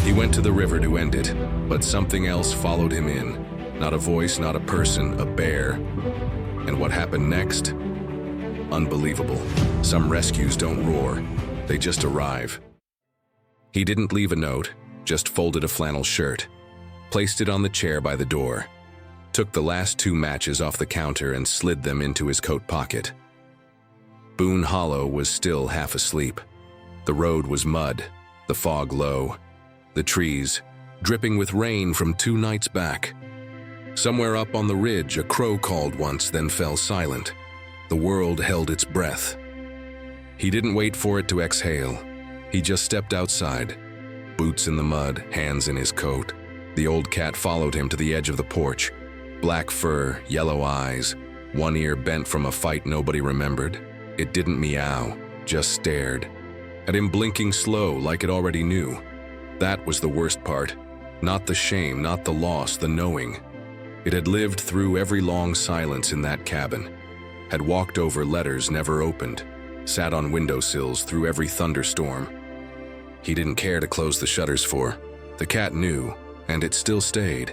He went to the river to end it, but something else followed him in. Not a voice, not a person, a bear. And what happened next? Unbelievable. Some rescues don't roar, they just arrive. He didn't leave a note, just folded a flannel shirt, placed it on the chair by the door, took the last 2 matches off the counter and slid them into his coat pocket. Boone Hollow was still half asleep. The road was mud, the fog low, the trees dripping with rain from 2 nights back. Somewhere up on the ridge, a crow called once, then fell silent. The world held its breath. He didn't wait for it to exhale. He just stepped outside, boots in the mud, hands in his coat. The old cat followed him to the edge of the porch. Black fur, yellow eyes, one ear bent from a fight nobody remembered. It didn't meow, just stared at him, blinking slow like it already knew. That was the worst part. Not the shame, not the loss, the knowing. It had lived through every long silence in that cabin, had walked over letters never opened, sat on windowsills through every thunderstorm. He didn't care to close the shutters for. The cat knew, and it still stayed.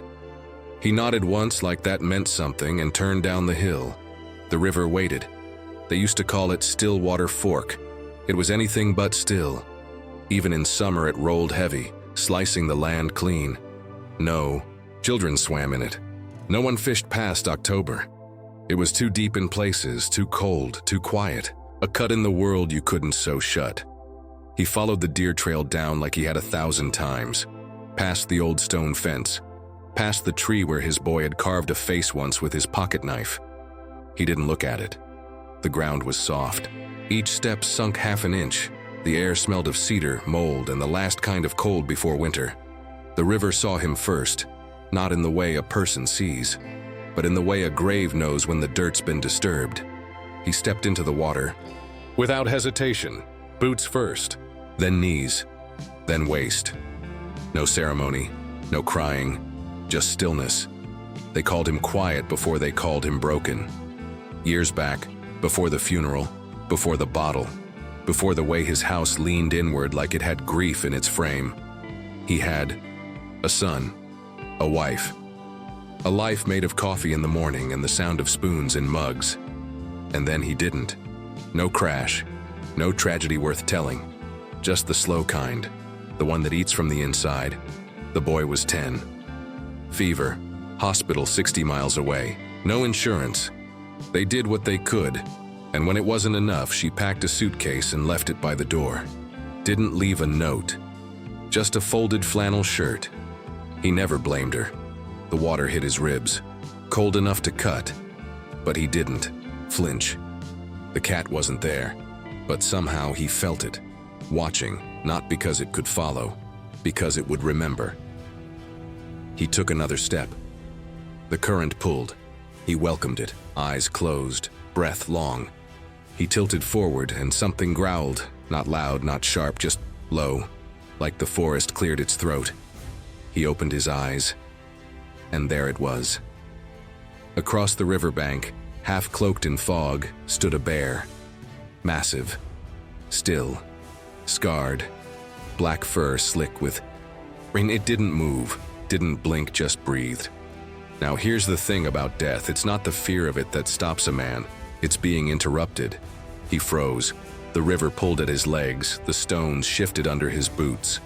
He nodded once like that meant something and turned down the hill. The river waited. They used to call it Stillwater Fork. It was anything but still. Even in summer it rolled heavy, slicing the land clean. No, children swam in it. No one fished past October. It was too deep in places, too cold, too quiet. A cut in the world you couldn't sew shut. He followed the deer trail down like he had 1,000 times. Past the old stone fence. Past the tree where his boy had carved a face once with his pocket knife. He didn't look at it. The ground was soft. Each step sunk half an inch. The air smelled of cedar, mold, and the last kind of cold before winter. The river saw him first, not in the way a person sees, but in the way a grave knows when the dirt's been disturbed. He stepped into the water. Without hesitation, boots first, then knees, then waist. No ceremony, no crying, just stillness. They called him quiet before they called him broken. Years back, before the funeral, before the bottle, before the way his house leaned inward like it had grief in its frame. He had a son, a wife, a life made of coffee in the morning and the sound of spoons in mugs. And then he didn't. No crash, no tragedy worth telling, just the slow kind, the one that eats from the inside. The boy was 10. Fever, hospital 60 miles away, no insurance. They did what they could, and when it wasn't enough, she packed a suitcase and left it by the door. Didn't leave a note, just a folded flannel shirt. He never blamed her. The water hit his ribs, cold enough to cut, but he didn't flinch. The cat wasn't there, but somehow he felt it, watching, not because it could follow, because it would remember. He took another step. The current pulled. He welcomed it, eyes closed, breath long. He tilted forward and something growled, not loud, not sharp, just low, like the forest cleared its throat. He opened his eyes, and there it was. Across the riverbank, half cloaked in fog, stood a bear. Massive, still, scarred, black fur slick with rain. It didn't move, didn't blink, just breathed. Now here's the thing about death, it's not the fear of it that stops a man, it's being interrupted. He froze. The river pulled at his legs, the stones shifted under his boots.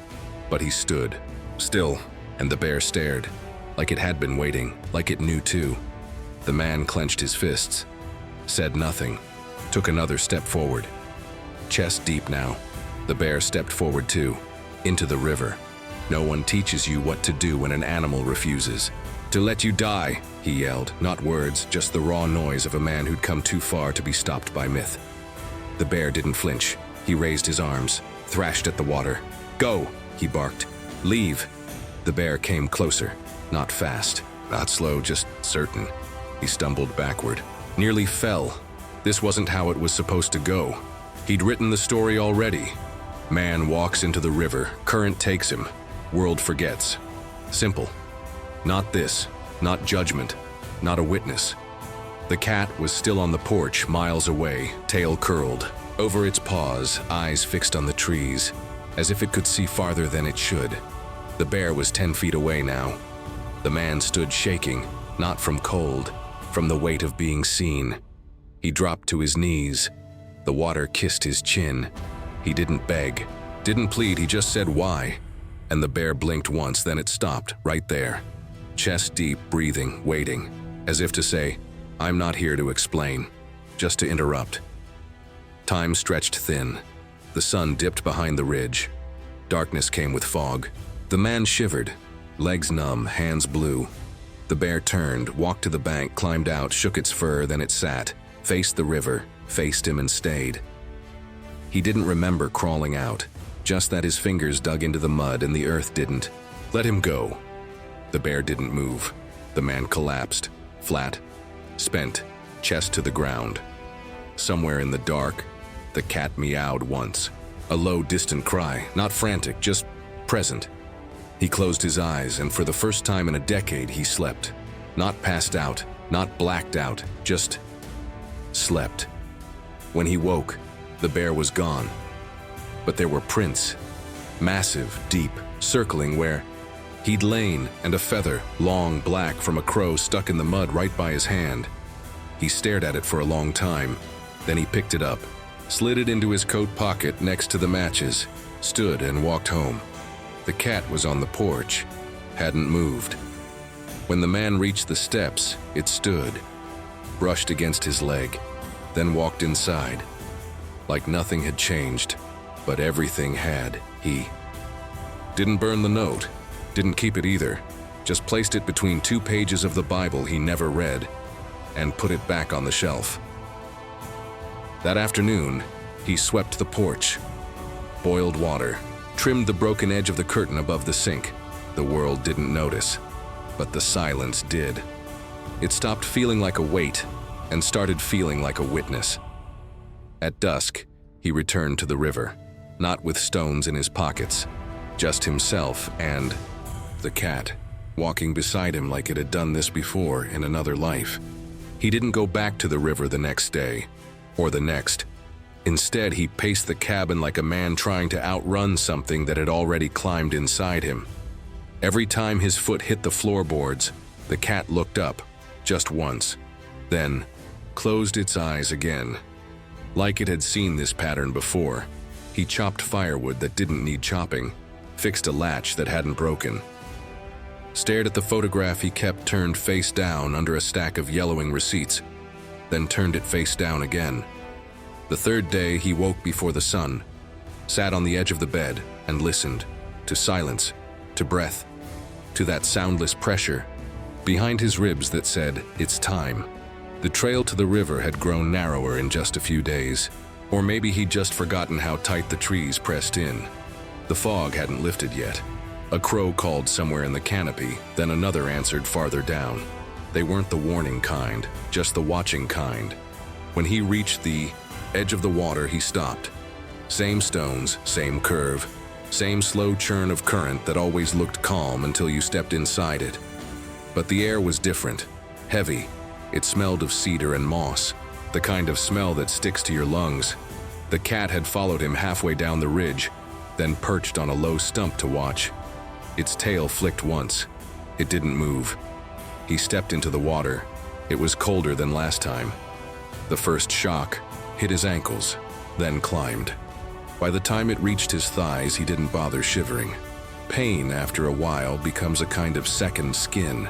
But he stood, still, and the bear stared, like it had been waiting, like it knew too. The man clenched his fists, said nothing, took another step forward. Chest deep now. The bear stepped forward too, into the river. No one teaches you what to do when an animal refuses. To let you die, he yelled, not words, just the raw noise of a man who'd come too far to be stopped by myth. The bear didn't flinch. He raised his arms, thrashed at the water. Go, he barked. Leave. The bear came closer, not fast, not slow, just certain. He stumbled backward, nearly fell. This wasn't how it was supposed to go. He'd written the story already. Man walks into the river, current takes him, world forgets. Simple. Not this, not judgment, not a witness. The cat was still on the porch, miles away, tail curled, over its paws, eyes fixed on the trees, as if it could see farther than it should. The bear was 10 feet away now. The man stood shaking, not from cold, from the weight of being seen. He dropped to his knees. The water kissed his chin. He didn't beg, didn't plead, he just said why. And the bear blinked once, then it stopped, right there. Chest deep, breathing, waiting, as if to say, I'm not here to explain, just to interrupt. Time stretched thin. The sun dipped behind the ridge. Darkness came with fog. The man shivered, legs numb, hands blue. The bear turned, walked to the bank, climbed out, shook its fur, then it sat, faced the river, faced him and stayed. He didn't remember crawling out, just that his fingers dug into the mud and the earth didn't. Let him go. The bear didn't move. The man collapsed, flat, spent, chest to the ground. Somewhere in the dark, the cat meowed once. A low, distant cry, not frantic, just present. He closed his eyes, and for the first time in a decade, he slept. Not passed out, not blacked out, just slept. When he woke, the bear was gone. But there were prints, massive, deep, circling where he'd lain, and a feather, long, black, from a crow stuck in the mud right by his hand. He stared at it for a long time. Then he picked it up, slid it into his coat pocket next to the matches, stood and walked home. The cat was on the porch, hadn't moved. When the man reached the steps, it stood, brushed against his leg, then walked inside. Like nothing had changed, but everything had. He didn't burn the note, didn't keep it either, just placed it between 2 pages of the Bible he never read, and put it back on the shelf. That afternoon, he swept the porch, boiled water, trimmed the broken edge of the curtain above the sink. The world didn't notice, but the silence did. It stopped feeling like a weight and started feeling like a witness. At dusk, he returned to the river, not with stones in his pockets, just himself and the cat, walking beside him like it had done this before in another life. He didn't go back to the river the next day, or the next. Instead, he paced the cabin like a man trying to outrun something that had already climbed inside him. Every time his foot hit the floorboards, the cat looked up, just once, then closed its eyes again. Like it had seen this pattern before, he chopped firewood that didn't need chopping, fixed a latch that hadn't broken, stared at the photograph he kept turned face down under a stack of yellowing receipts, then turned it face down again. The third day, he woke before the sun, sat on the edge of the bed and listened to silence, to breath, to that soundless pressure behind his ribs that said, it's time. The trail to the river had grown narrower in just a few days, or maybe he'd just forgotten how tight the trees pressed in. The fog hadn't lifted yet. A crow called somewhere in the canopy, then another answered farther down. They weren't the warning kind, just the watching kind. When he reached the edge of the water, he stopped. Same stones, same curve, same slow churn of current that always looked calm until you stepped inside it. But the air was different, heavy. It smelled of cedar and moss, the kind of smell that sticks to your lungs. The cat had followed him halfway down the ridge, then perched on a low stump to watch. Its tail flicked once. It didn't move. He stepped into the water. It was colder than last time. The first shock hit his ankles, then climbed. By the time it reached his thighs, he didn't bother shivering. Pain, after a while, becomes a kind of second skin.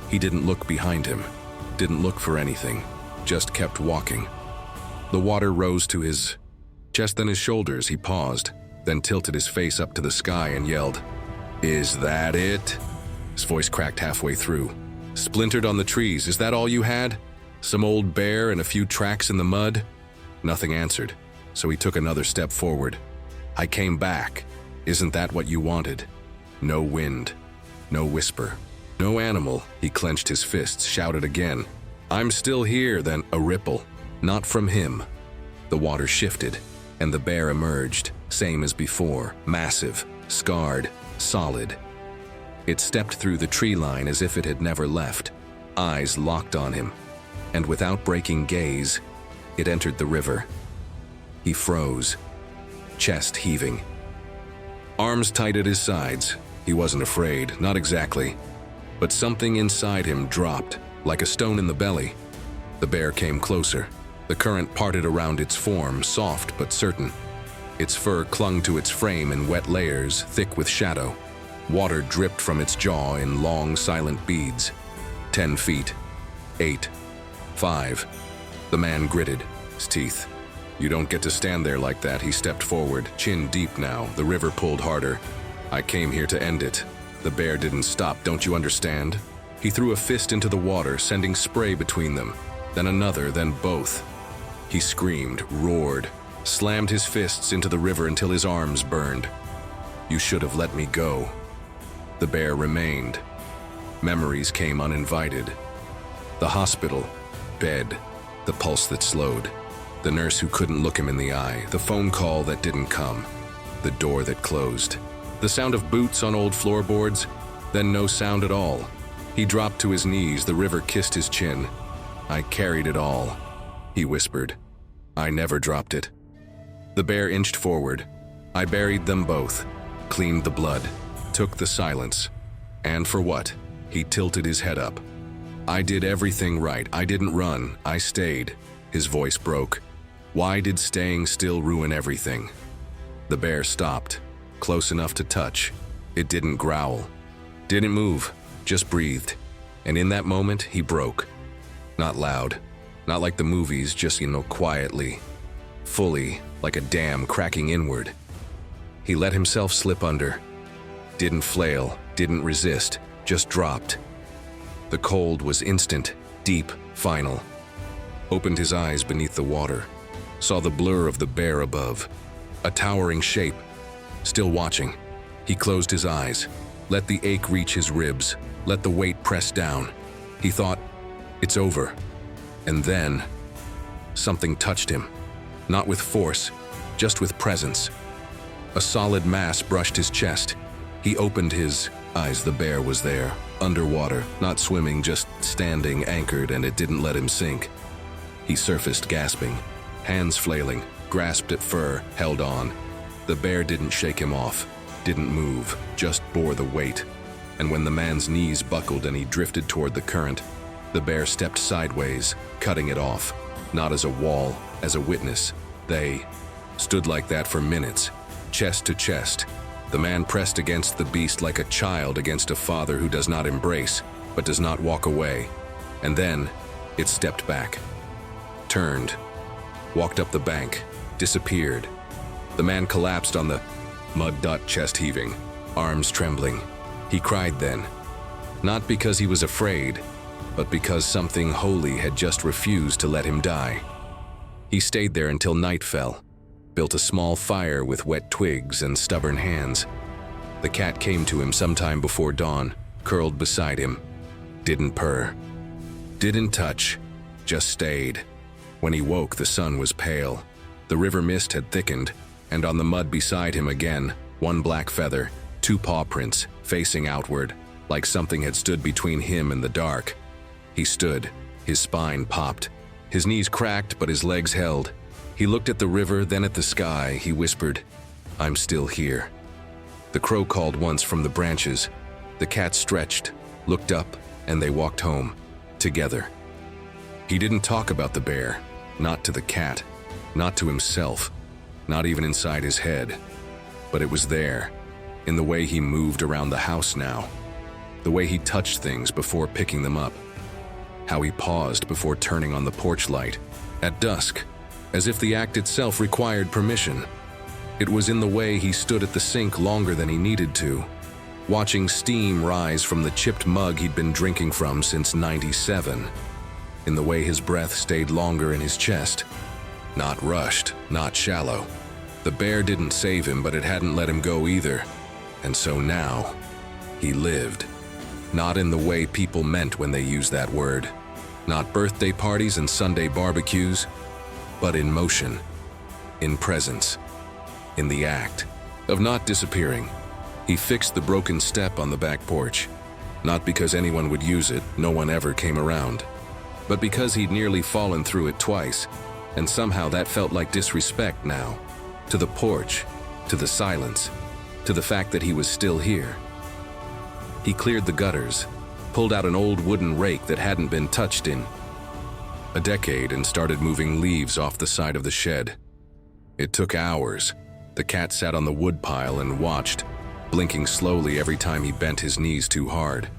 He didn't look behind him, didn't look for anything, just kept walking. The water rose to his chest, then his shoulders. He paused, then tilted his face up to the sky and yelled, "Is that it?" His voice cracked halfway through. "Splintered on the trees, is that all you had? Some old bear and a few tracks in the mud?" Nothing answered, so he took another step forward. "I came back. Isn't that what you wanted?" No wind, no whisper, no animal. He clenched his fists, shouted again, "I'm still here," then a ripple. Not from him. The water shifted, and the bear emerged, same as before, massive, scarred, solid. It stepped through the tree line as if it had never left, eyes locked on him, and without breaking gaze, it entered the river. He froze, chest heaving. Arms tight at his sides, He wasn't afraid, not exactly. But something inside him dropped, like a stone in the belly. The bear came closer. The current parted around its form, soft but certain. Its fur clung to its frame in wet layers, thick with shadow. Water dripped from its jaw in long, silent beads. 10 feet. 8. 5. The man gritted his teeth. "You don't get to stand there like that." He stepped forward, chin deep now. The river pulled harder. "I came here to end it." The bear didn't stop, don't you understand? He threw a fist into the water, sending spray between them. Then another, then both. He screamed, roared, slammed his fists into the river until his arms burned. "You should have let me go." The bear remained. Memories came uninvited. The hospital, bed, the pulse that slowed. The nurse who couldn't look him in the eye, the phone call that didn't come, the door that closed. The sound of boots on old floorboards, then no sound at all. He dropped to his knees, the river kissed his chin. "I carried it all," he whispered. "I never dropped it." The bear inched forward. I buried them both, cleaned the blood, took the silence. And for what? He tilted his head up. "I did everything right. I didn't run. I stayed." His voice broke. Why did staying still ruin everything? The bear stopped, close enough to touch. It didn't growl, didn't move, just breathed. And in that moment, he broke. Not loud, not like the movies, just, quietly. Fully, like a dam cracking inward. He let himself slip under. Didn't flail, didn't resist, just dropped. The cold was instant, deep, final. Opened his eyes beneath the water. Saw the blur of the bear above. A towering shape. Still watching. He closed his eyes. Let the ache reach his ribs. Let the weight press down. He thought, it's over. And then, something touched him. Not with force, just with presence. A solid mass brushed his chest. He opened his eyes. The bear was there, underwater, not swimming, just standing, anchored, and it didn't let him sink. He surfaced, gasping, hands flailing, grasped at fur, held on. The bear didn't shake him off, didn't move, just bore the weight. And when the man's knees buckled and he drifted toward the current, the bear stepped sideways, cutting it off, not as a wall, as a witness. They stood like that for minutes, chest to chest. The man pressed against the beast like a child against a father who does not embrace, but does not walk away. And then, it stepped back. Turned, walked up the bank, disappeared. The man collapsed on the mud, chest heaving, arms trembling. He cried then, not because he was afraid, but because something holy had just refused to let him die. He stayed there until night fell, built a small fire with wet twigs and stubborn hands. The cat came to him sometime before dawn, curled beside him. Didn't purr, didn't touch, just stayed. When he woke, the sun was pale. The river mist had thickened, and on the mud beside him again, one black feather, 2 paw prints, facing outward, like something had stood between him and the dark. He stood, his spine popped. His knees cracked, but his legs held. He looked at the river, then at the sky. He whispered, "I'm still here." The crow called once from the branches. The cat stretched, looked up, and they walked home, together. He didn't talk about the bear. Not to the cat, not to himself, not even inside his head. But it was there, in the way he moved around the house now, the way he touched things before picking them up, how he paused before turning on the porch light, at dusk, as if the act itself required permission. It was in the way he stood at the sink longer than he needed to, watching steam rise from the chipped mug he'd been drinking from since '97. In the way his breath stayed longer in his chest. Not rushed, not shallow. The bear didn't save him, but it hadn't let him go either. And so now, he lived. Not in the way people meant when they used that word. Not birthday parties and Sunday barbecues, but in motion, in presence, in the act of not disappearing. He fixed the broken step on the back porch. Not because anyone would use it, no one ever came around. But because he'd nearly fallen through it twice, and somehow that felt like disrespect now, to the porch, to the silence, to the fact that he was still here. He cleared the gutters, pulled out an old wooden rake that hadn't been touched in a decade, and started moving leaves off the side of the shed. It took hours. The cat sat on the wood pile and watched, blinking slowly every time he bent his knees too hard.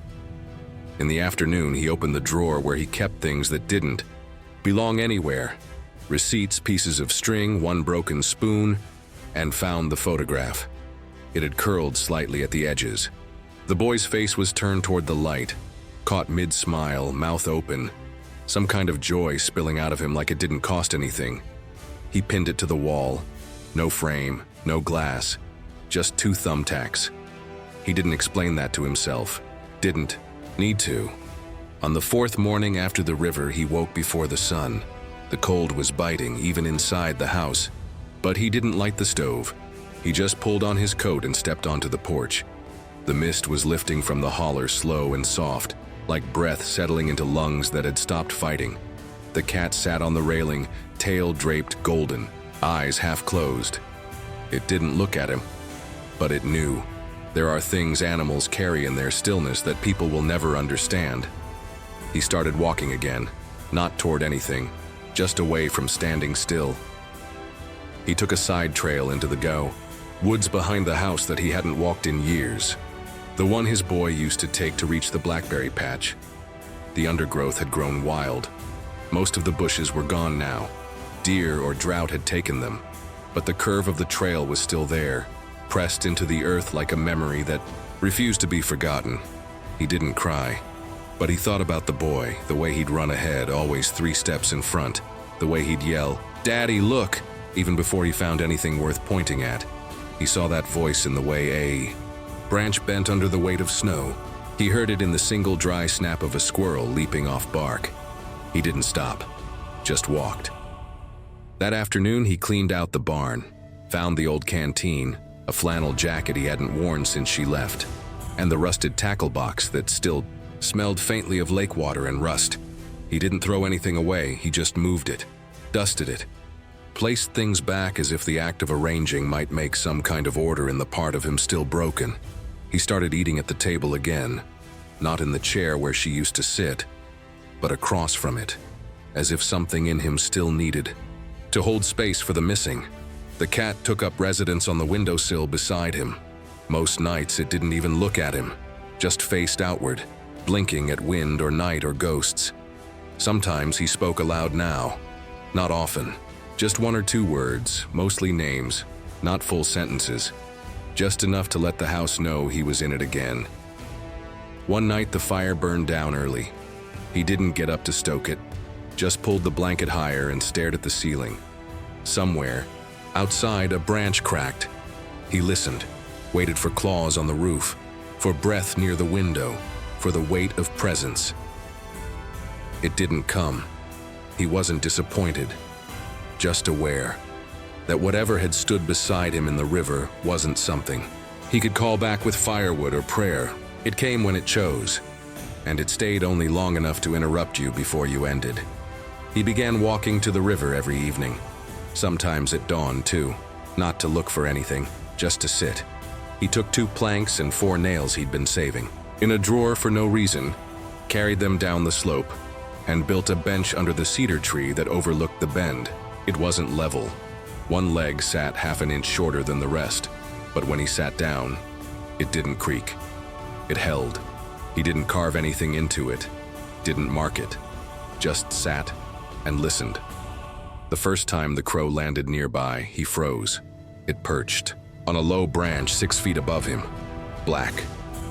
In the afternoon, he opened the drawer where he kept things that didn't belong anywhere. Receipts, pieces of string, one broken spoon, and found the photograph. It had curled slightly at the edges. The boy's face was turned toward the light, caught mid-smile, mouth open, some kind of joy spilling out of him like it didn't cost anything. He pinned it to the wall. No frame, no glass, just 2 thumbtacks. He didn't explain that to himself. Didn't need to. On the 4th morning after the river, he woke before the sun. The cold was biting, even inside the house. But he didn't light the stove. He just pulled on his coat and stepped onto the porch. The mist was lifting from the holler, slow and soft, like breath settling into lungs that had stopped fighting. The cat sat on the railing, tail draped golden, eyes half closed. It didn't look at him, but it knew. There are things animals carry in their stillness that people will never understand. He started walking again, not toward anything, just away from standing still. He took a side trail into the woods behind the house that he hadn't walked in years. The one his boy used to take to reach the blackberry patch. The undergrowth had grown wild. Most of the bushes were gone now. Deer or drought had taken them, but the curve of the trail was still there, pressed into the earth like a memory that refused to be forgotten. He didn't cry, but he thought about the boy, the way he'd run ahead, always 3 steps in front, the way he'd yell, "Daddy, look!" even before he found anything worth pointing at. He saw that voice in the way a branch bent under the weight of snow. He heard it in the single dry snap of a squirrel leaping off bark. He didn't stop, just walked. That afternoon, he cleaned out the barn, found the old canteen, a flannel jacket he hadn't worn since she left, and the rusted tackle box that still smelled faintly of lake water and rust. He didn't throw anything away, he just moved it, dusted it, placed things back as if the act of arranging might make some kind of order in the part of him still broken. He started eating at the table again, not in the chair where she used to sit, but across from it, as if something in him still needed to hold space for the missing. The cat took up residence on the windowsill beside him. Most nights it didn't even look at him, just faced outward, blinking at wind or night or ghosts. Sometimes he spoke aloud now, not often, just 1 or 2 words, mostly names, not full sentences, just enough to let the house know he was in it again. One night the fire burned down early. He didn't get up to stoke it, just pulled the blanket higher and stared at the ceiling. Somewhere, outside, a branch cracked. He listened, waited for claws on the roof, for breath near the window, for the weight of presence. It didn't come. He wasn't disappointed, just aware that whatever had stood beside him in the river wasn't something he could call back with firewood or prayer. It came when it chose, and it stayed only long enough to interrupt you before you ended. He began walking to the river every evening, sometimes at dawn too, not to look for anything, just to sit. He took 2 planks and 4 nails he'd been saving in a drawer for no reason, carried them down the slope, and built a bench under the cedar tree that overlooked the bend. It wasn't level. One leg sat half an inch shorter than the rest, but when he sat down, it didn't creak. It held. He didn't carve anything into it, didn't mark it, just sat and listened. The first time the crow landed nearby, he froze. It perched on a low branch 6 feet above him, black,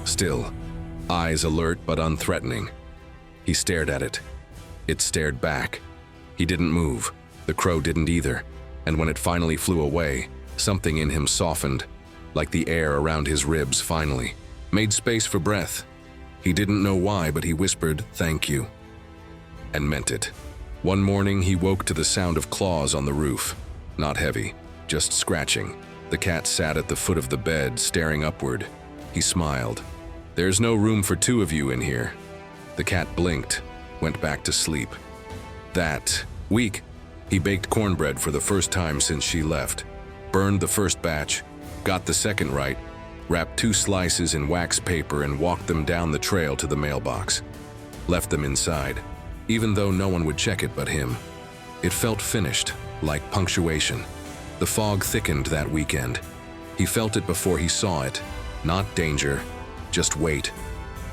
still, eyes alert but unthreatening. He stared at it. It stared back. He didn't move. The crow didn't either, and when it finally flew away, something in him softened, like the air around his ribs finally made space for breath. He didn't know why, but he whispered, "Thank you," and meant it. One morning, he woke to the sound of claws on the roof. Not heavy, just scratching. The cat sat at the foot of the bed, staring upward. He smiled. "There's no room for 2 of you in here." The cat blinked, went back to sleep. That week, he baked cornbread for the first time since she left, burned the first batch, got the second right, wrapped 2 slices in wax paper and walked them down the trail to the mailbox. Left them inside, even though no one would check it but him. It felt finished, like punctuation. The fog thickened that weekend. He felt it before he saw it. Not danger, just weight.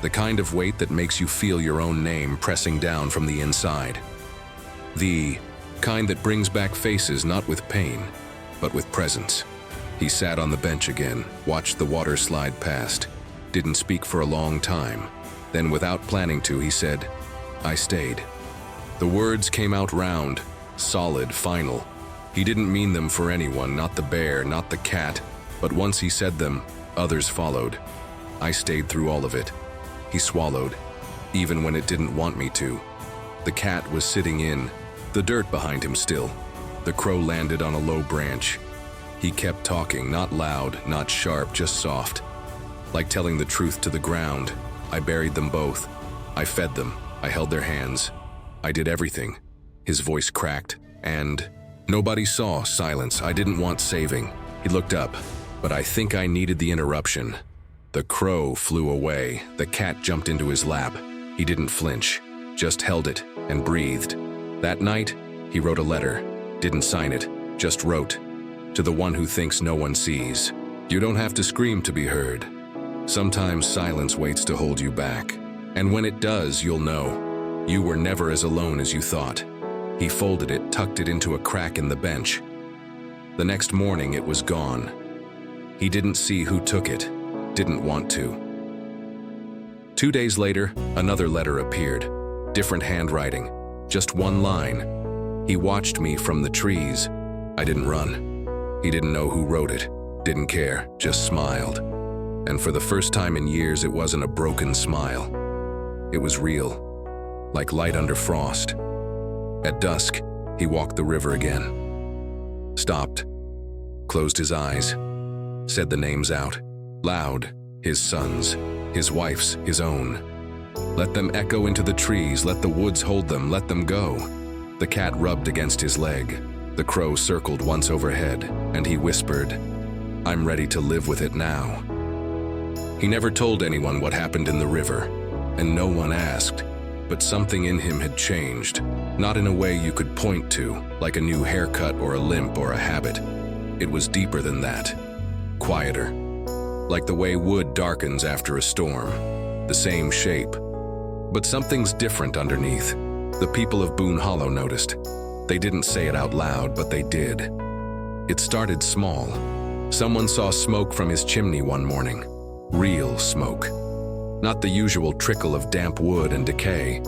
The kind of weight that makes you feel your own name pressing down from the inside. The kind that brings back faces not with pain, but with presence. He sat on the bench again, watched the water slide past, didn't speak for a long time. Then, without planning to, he said, "I stayed." The words came out round, solid, final. He didn't mean them for anyone, not the bear, not the cat, but once he said them, others followed. I stayed through all of it. He swallowed, even when it didn't want me to. The cat was sitting in, the dirt behind him still. The crow landed on a low branch. He kept talking, not loud, not sharp, just soft. Like telling the truth to the ground. I buried them both. I fed them. I held their hands. I did everything. His voice cracked, and nobody saw. Silence. I didn't want saving. He looked up, but I think I needed the interruption. The crow flew away. The cat jumped into his lap. He didn't flinch, just held it and breathed. That night, he wrote a letter. Didn't sign it, just wrote. To the one who thinks no one sees. You don't have to scream to be heard. Sometimes silence waits to hold you back. And when it does, you'll know. You were never as alone as you thought. He folded it, tucked it into a crack in the bench. The next morning, it was gone. He didn't see who took it. Didn't want to. 2 days later, another letter appeared. Different handwriting. Just one line. He watched me from the trees. I didn't run. He didn't know who wrote it. Didn't care. Just smiled. And for the first time in years, it wasn't a broken smile. It was real. Like light under frost. At dusk, he walked the river again. Stopped. Closed his eyes. Said the names out. Loud. His sons. His wife's. His own. Let them echo into the trees. Let the woods hold them. Let them go. The cat rubbed against his leg. The crow circled once overhead, and he whispered, "I'm ready to live with it now." He never told anyone what happened in the river, and no one asked, but something in him had changed, not in a way you could point to, like a new haircut or a limp or a habit. It was deeper than that, quieter, like the way wood darkens after a storm, the same shape. But something's different underneath. The people of Boone Hollow noticed. They didn't say it out loud, but they did. It started small. Someone saw smoke from his chimney one morning. Real smoke. Not the usual trickle of damp wood and decay,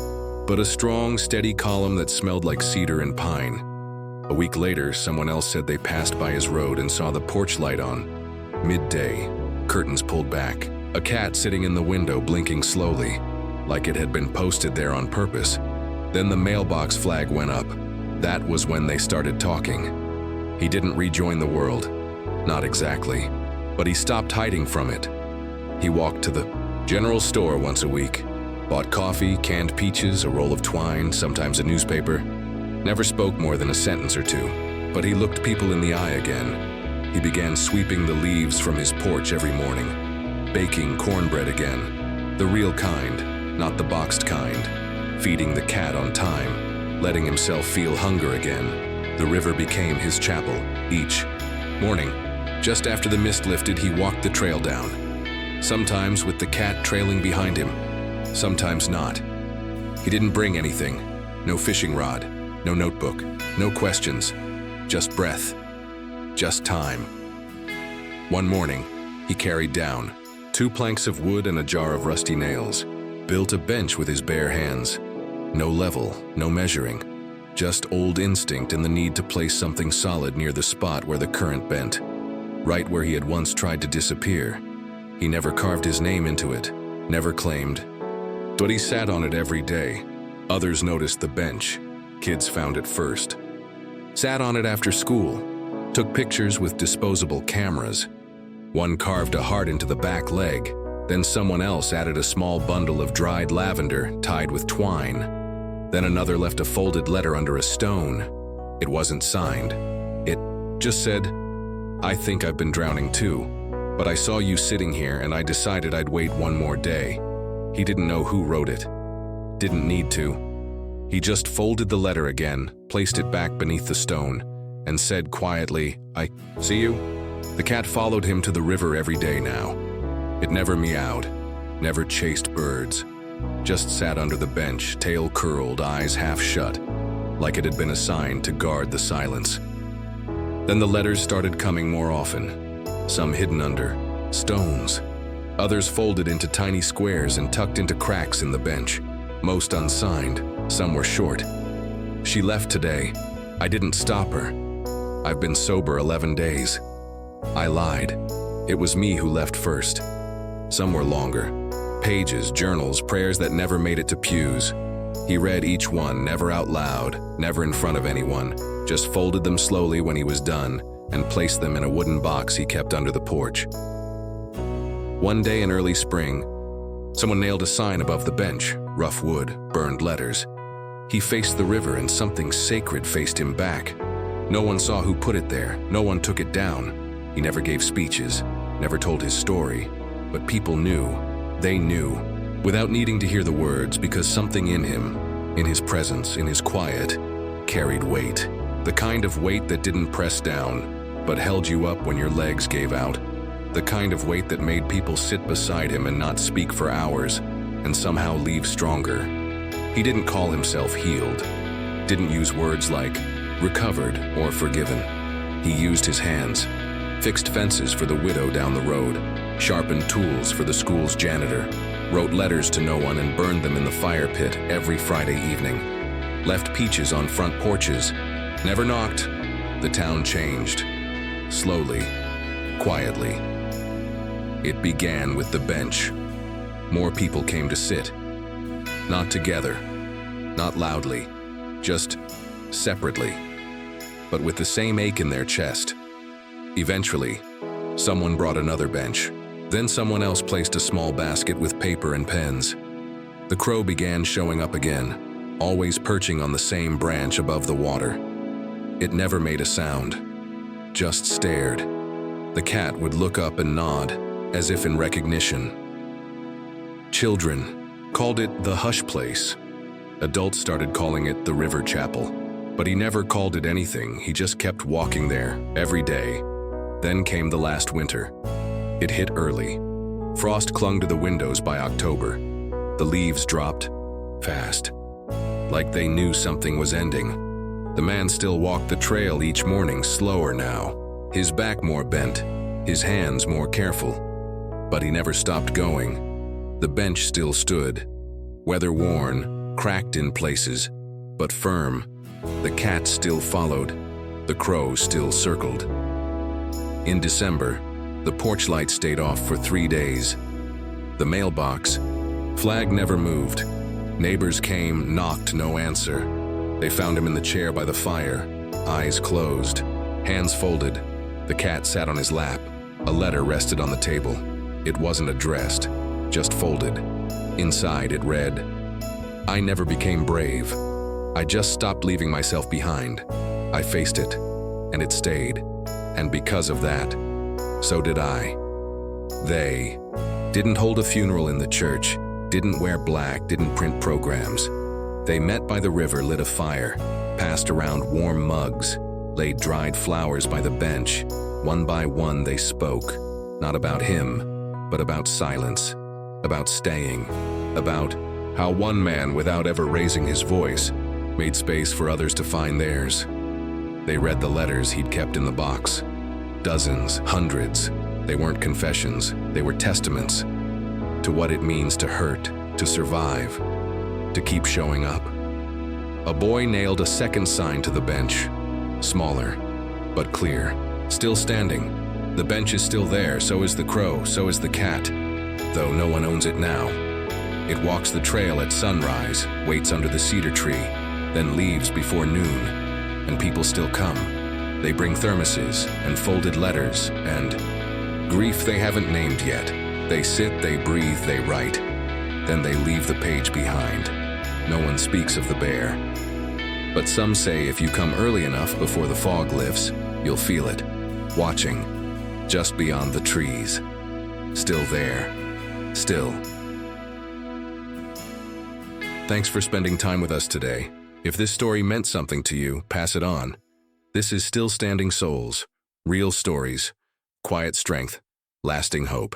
but a strong, steady column that smelled like cedar and pine. A week later, someone else said they passed by his road and saw the porch light on. Midday, curtains pulled back, a cat sitting in the window blinking slowly, like it had been posted there on purpose. Then the mailbox flag went up. That was when they started talking. He didn't rejoin the world. Not exactly. But he stopped hiding from it. He walked to the general store once a week. Bought coffee, canned peaches, a roll of twine, sometimes a newspaper. Never spoke more than a sentence or two. But he looked people in the eye again. He began sweeping the leaves from his porch every morning. Baking cornbread again. The real kind, not the boxed kind. Feeding the cat on time, letting himself feel hunger again. The river became his chapel, each morning. Just after the mist lifted, he walked the trail down. Sometimes with the cat trailing behind him, sometimes not. He didn't bring anything. No fishing rod, no notebook, no questions. Just breath, just time. One morning, he carried down 2 planks of wood and a jar of rusty nails. Built a bench with his bare hands. No level, no measuring. Just old instinct and the need to place something solid near the spot where the current bent. Right where he had once tried to disappear. He never carved his name into it, never claimed. But he sat on it every day. Others noticed the bench. Kids found it first. Sat on it after school. Took pictures with disposable cameras. One carved a heart into the back leg. Then someone else added a small bundle of dried lavender tied with twine. Then another left a folded letter under a stone. It wasn't signed. It just said, "I think I've been drowning too." But I saw you sitting here and I decided I'd wait one more day. He didn't know who wrote it. Didn't need to. He just folded the letter again, placed it back beneath the stone, and said quietly, "I see you." The cat followed him to the river every day now. It never meowed, never chased birds, just sat under the bench, tail curled, eyes half shut, like it had been assigned to guard the silence. Then the letters started coming more often, some hidden under stones, others folded into tiny squares and tucked into cracks in the bench, most unsigned, some were short. She left today. I didn't stop her. I've been sober 11 days. I lied. It was me who left first. Some were longer. Pages, journals, prayers that never made it to pews. He read each one, never out loud, never in front of anyone, just folded them slowly when he was done and placed them in a wooden box he kept under the porch. One day in early spring, someone nailed a sign above the bench, rough wood, burned letters. He faced the river and something sacred faced him back. No one saw who put it there, no one took it down. He never gave speeches, never told his story, but people knew. They knew, without needing to hear the words, because something in him, in his presence, in his quiet, carried weight. The kind of weight that didn't press down, but held you up when your legs gave out. The kind of weight that made people sit beside him and not speak for hours, and somehow leave stronger. He didn't call himself healed, didn't use words like recovered or forgiven. He used his hands, fixed fences for the widow down the road, sharpened tools for the school's janitor, wrote letters to no one and burned them in the fire pit every Friday evening, left peaches on front porches, never knocked. The town changed, slowly, quietly. It began with the bench. More people came to sit, not together, not loudly, just separately, but with the same ache in their chest. Eventually, someone brought another bench. Then someone else placed a small basket with paper and pens. The crow began showing up again, always perching on the same branch above the water. It never made a sound, just stared. The cat would look up and nod, as if in recognition. Children called it the hush place. Adults started calling it the river chapel. But he never called it anything, he just kept walking there, every day. Then came the last winter. It hit early. Frost clung to the windows by October. The leaves dropped, fast, like they knew something was ending. The man still walked the trail each morning, slower now, his back more bent, his hands more careful. But he never stopped going. The bench still stood, weather-worn, cracked in places, but firm. The cat still followed. The crow still circled. In December, the porch light stayed off for 3 days. The mailbox, flag never moved. Neighbors came, knocked, no answer. They found him in the chair by the fire, eyes closed, hands folded. The cat sat on his lap. A letter rested on the table. It wasn't addressed, just folded. Inside it read, "I never became brave. I just stopped leaving myself behind. I faced it, and it stayed. And because of that, so did I." They didn't hold a funeral in the church, didn't wear black, didn't print programs. They met by the river, lit a fire, passed around warm mugs, laid dried flowers by the bench. One by one they spoke, not about him, but about silence, about staying, about how one man, without ever raising his voice, made space for others to find theirs. They read the letters he'd kept in the box. Dozens, hundreds. They weren't confessions, they were testaments to what it means to hurt, to survive, to keep showing up. A boy nailed a second sign to the bench, smaller, but clear, still standing. The bench is still there, so is the crow, so is the cat, though no one owns it now. It walks the trail at sunrise, waits under the cedar tree, then leaves before noon, and people still come. They bring thermoses and folded letters and grief they haven't named yet. They sit, they breathe, they write. Then they leave the page behind. No one speaks of the bear. But some say if you come early enough before the fog lifts, you'll feel it, watching, just beyond the trees. Still there. Still. Thanks for spending time with us today. If this story meant something to you, pass it on. This is Still Standing Souls. Real stories. Quiet strength. Lasting hope.